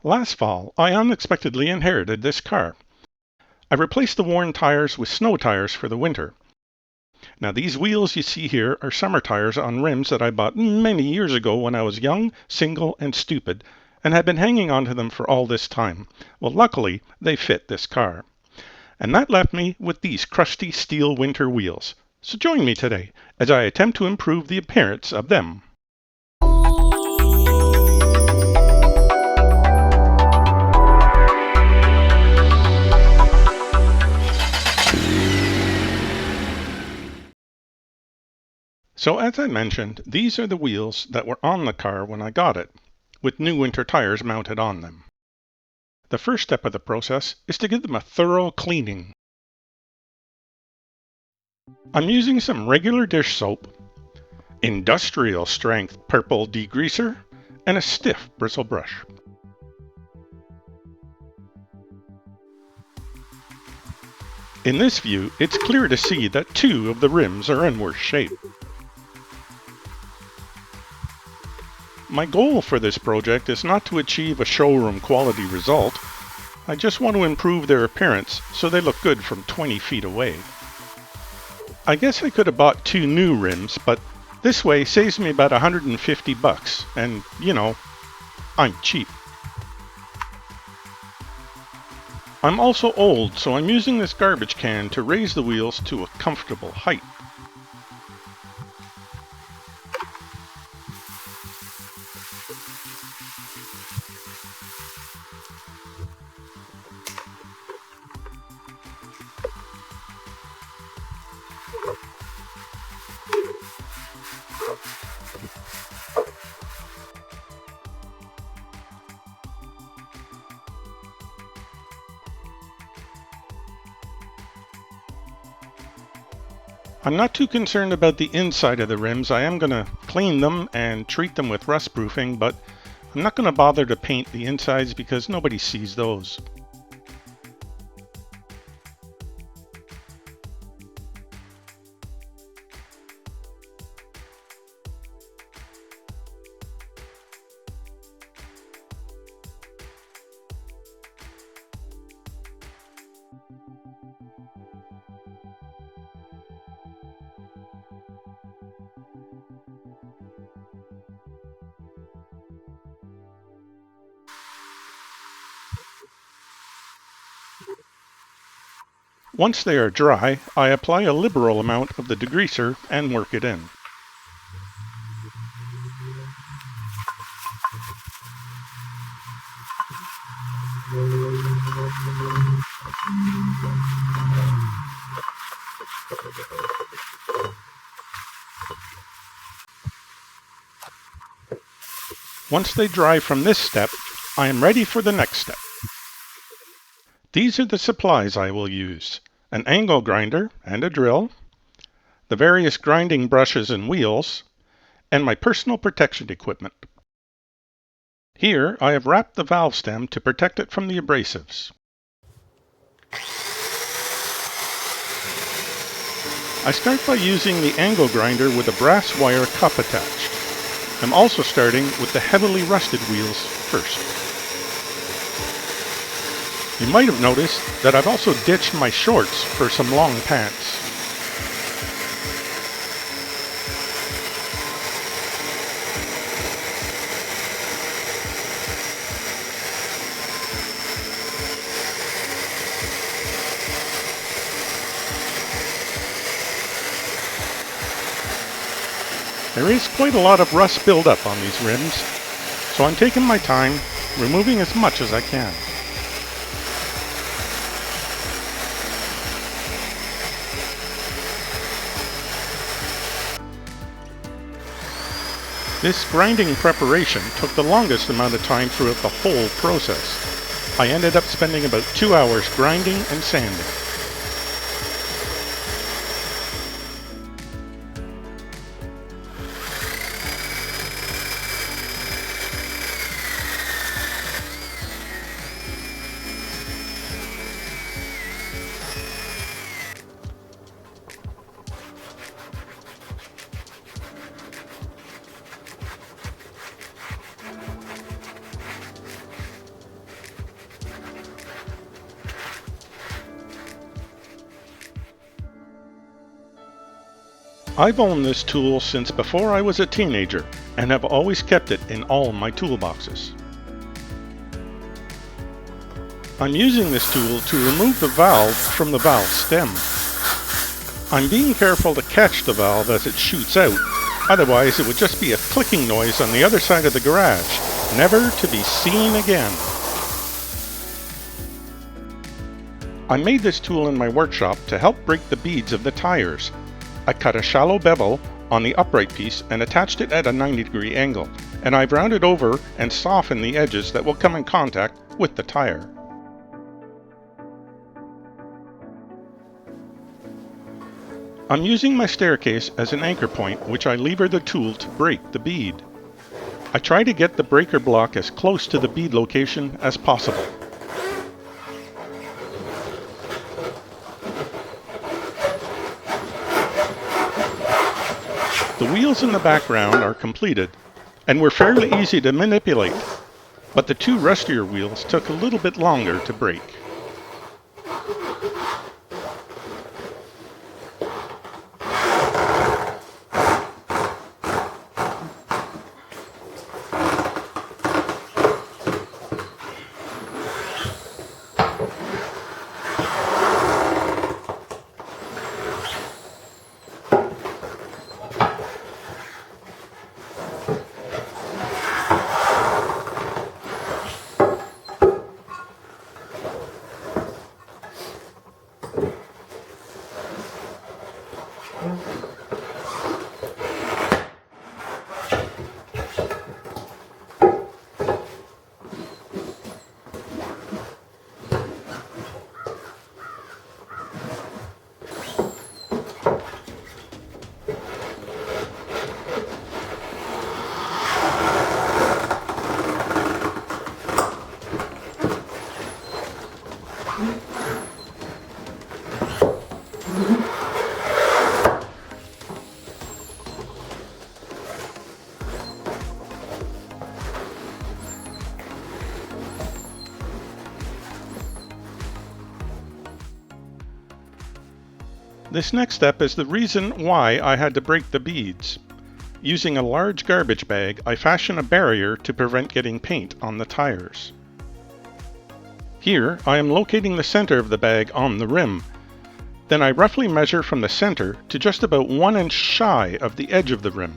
Last fall, I unexpectedly inherited this car. I replaced the worn tires with snow tires for the winter. Now these wheels you see here are summer tires on rims that I bought many years ago when I was young, single, and stupid, and had been hanging on to them for all this time. Well, luckily, they fit this car. And that left me with these crusty steel winter wheels. So join me today as I attempt to improve the appearance of them. So as I mentioned, these are the wheels that were on the car when I got it, with new winter tires mounted on them. The first step of the process is to give them a thorough cleaning. I'm using some regular dish soap, industrial strength purple degreaser, and a stiff bristle brush. In this view, it's clear to see that two of the rims are in worse shape. My goal for this project is not to achieve a showroom quality result. I just want to improve their appearance so they look good from 20 feet away. I guess I could have bought two new rims, but this way saves me about $150, and you know, I'm cheap. I'm also old, so I'm using this garbage can to raise the wheels to a comfortable height. I'm not too concerned about the inside of the rims. I am going to clean them and treat them with rust proofing, but I'm not going to bother to paint the insides because nobody sees those. Once they are dry, I apply a liberal amount of the degreaser and work it in. Once they dry from this step, I am ready for the next step. These are the supplies I will use: an angle grinder and a drill, the various grinding brushes and wheels, and my personal protection equipment. Here I have wrapped the valve stem to protect it from the abrasives. I start by using the angle grinder with a brass wire cup attached. I'm also starting with the heavily rusted wheels first. You might have noticed that I've also ditched my shorts for some long pants. There is quite a lot of rust buildup on these rims, so I'm taking my time, removing as much as I can. This grinding preparation took the longest amount of time throughout the whole process. I ended up spending about 2 hours grinding and sanding. I've owned this tool since before I was a teenager and have always kept it in all my toolboxes. I'm using this tool to remove the valve from the valve stem. I'm being careful to catch the valve as it shoots out, otherwise it would just be a clicking noise on the other side of the garage, never to be seen again. I made this tool in my workshop to help break the beads of the tires. I cut a shallow bevel on the upright piece and attached it at a 90-degree angle, and I've rounded over and softened the edges that will come in contact with the tire. I'm using my staircase as an anchor point, which I lever the tool to break the bead. I try to get the breaker block as close to the bead location as possible. The wheels in the background are completed and were fairly easy to manipulate, but the two rustier wheels took a little bit longer to break. This next step is the reason why I had to break the beads. Using a large garbage bag, I fashion a barrier to prevent getting paint on the tires. Here, I am locating the center of the bag on the rim. Then I roughly measure from the center to just about 1 inch shy of the edge of the rim.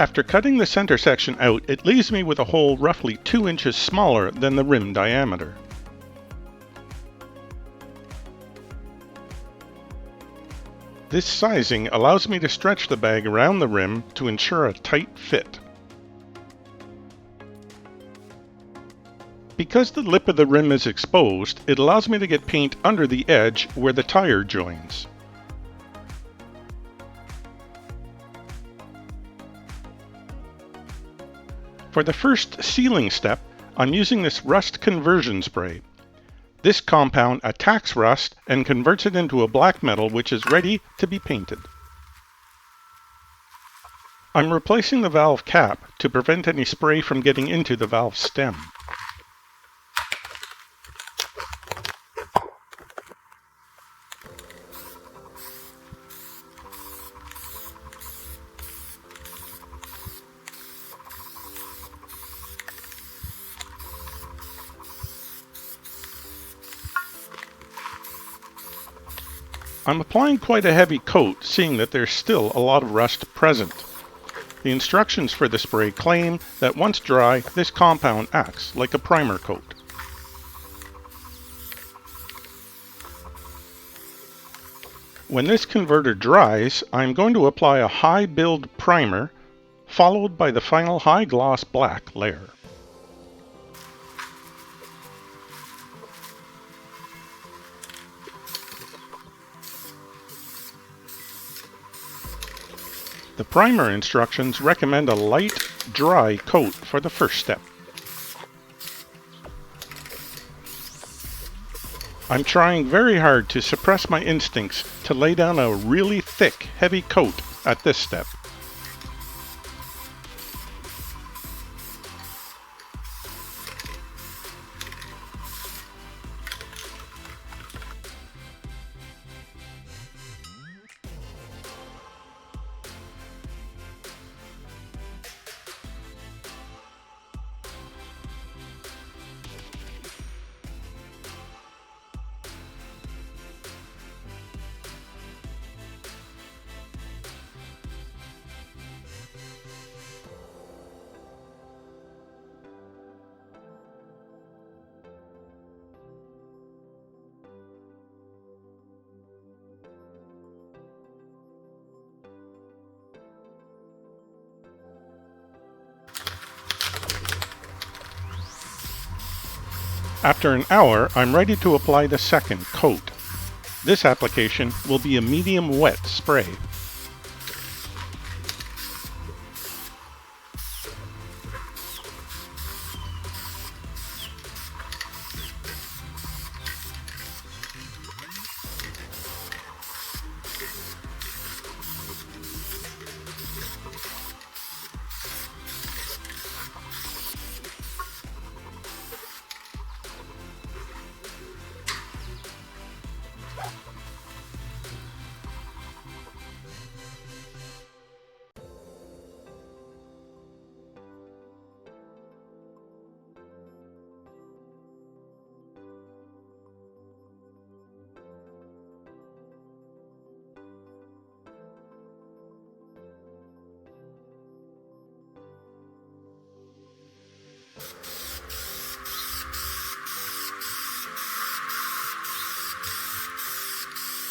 After cutting the center section out, it leaves me with a hole roughly 2 inches smaller than the rim diameter. This sizing allows me to stretch the bag around the rim to ensure a tight fit. Because the lip of the rim is exposed, it allows me to get paint under the edge where the tire joins. For the first sealing step, I'm using this rust conversion spray. This compound attacks rust and converts it into a black metal which is ready to be painted. I'm replacing the valve cap to prevent any spray from getting into the valve stem. I'm applying quite a heavy coat, seeing that there's still a lot of rust present. The instructions for the spray claim that once dry, this compound acts like a primer coat. When this converter dries, I'm going to apply a high build primer, followed by the final high gloss black layer. The primer instructions recommend a light, dry coat for the first step. I'm trying very hard to suppress my instincts to lay down a really thick, heavy coat at this step. After an hour, I'm ready to apply the second coat. This application will be a medium wet spray.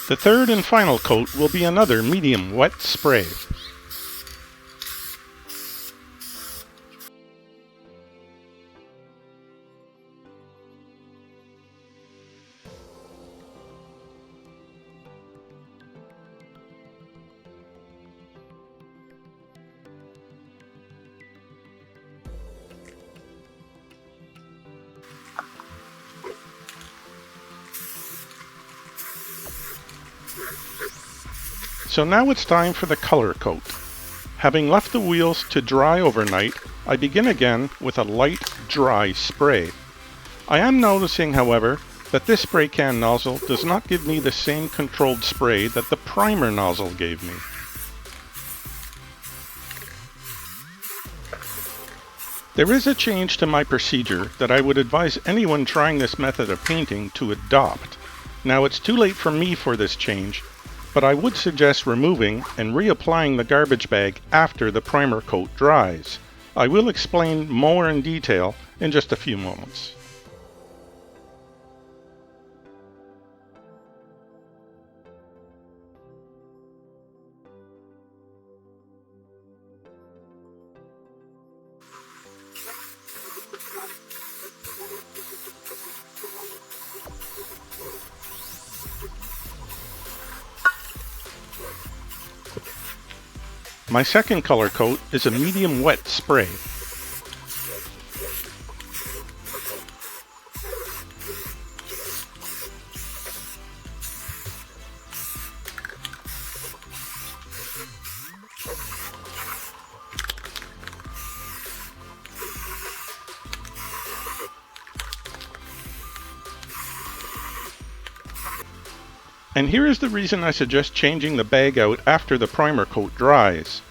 The third and final coat will be another medium wet spray. So now it's time for the color coat. Having left the wheels to dry overnight, I begin again with a light, dry spray. I am noticing, however, that this spray can nozzle does not give me the same controlled spray that the primer nozzle gave me. There is a change to my procedure that I would advise anyone trying this method of painting to adopt. Now it's too late for me for this change, but I would suggest removing and reapplying the garbage bag after the primer coat dries. I will explain more in detail in just a few moments. My second color coat is a medium wet spray. And here is the reason I suggest changing the bag out after the primer coat dries.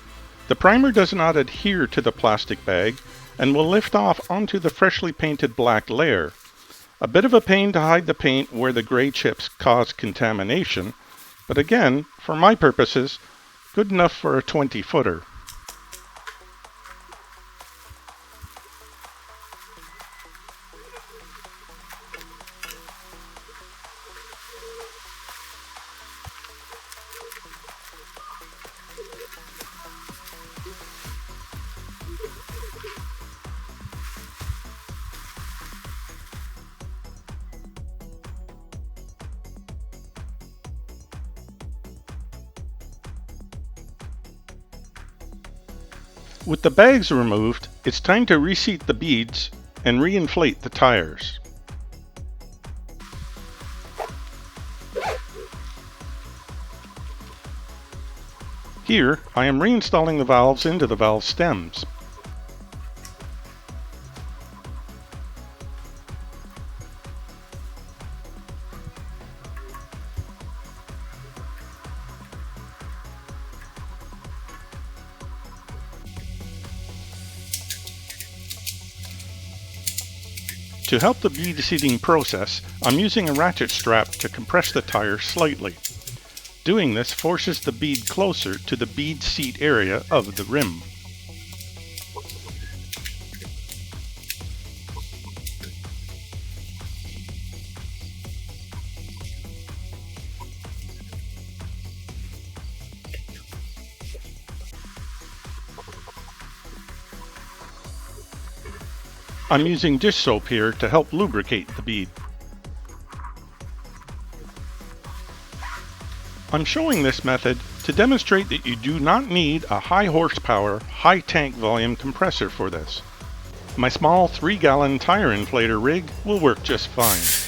The primer does not adhere to the plastic bag and will lift off onto the freshly painted black layer. A bit of a pain to hide the paint where the gray chips cause contamination, but again, for my purposes, good enough for a 20-footer. With the bags removed, it's time to reseat the beads and reinflate the tires. Here, I am reinstalling the valves into the valve stems. To help the bead seating process, I'm using a ratchet strap to compress the tire slightly. Doing this forces the bead closer to the bead seat area of the rim. I'm using dish soap here to help lubricate the bead. I'm showing this method to demonstrate that you do not need a high horsepower, high tank volume compressor for this. My small 3-gallon tire inflator rig will work just fine.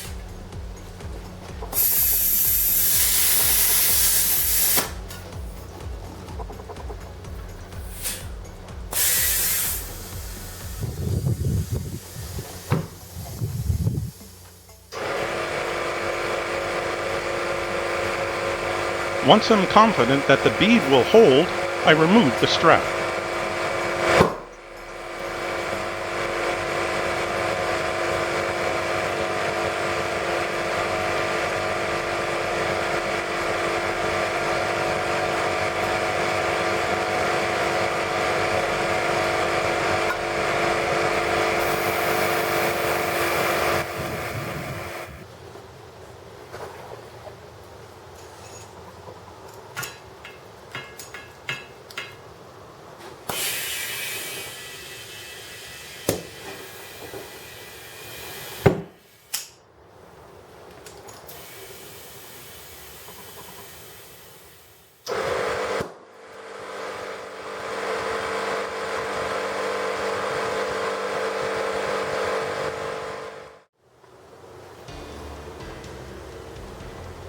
Once I'm confident that the bead will hold, I remove the strap.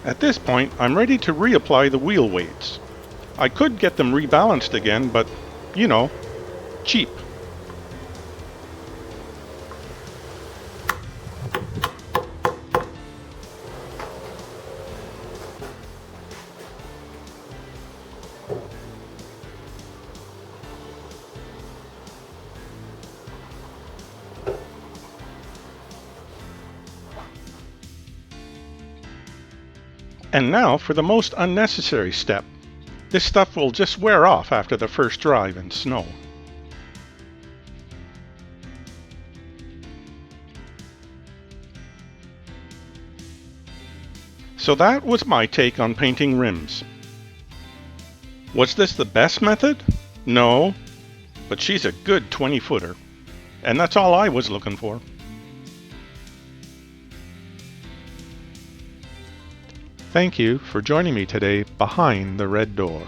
At this point, I'm ready to reapply the wheel weights. I could get them rebalanced again, but, you know, cheap. And now for the most unnecessary step. This stuff will just wear off after the first drive in snow. So that was my take on painting rims. Was this the best method? No, but she's a good 20-footer. And that's all I was looking for. Thank you for joining me today behind the red door.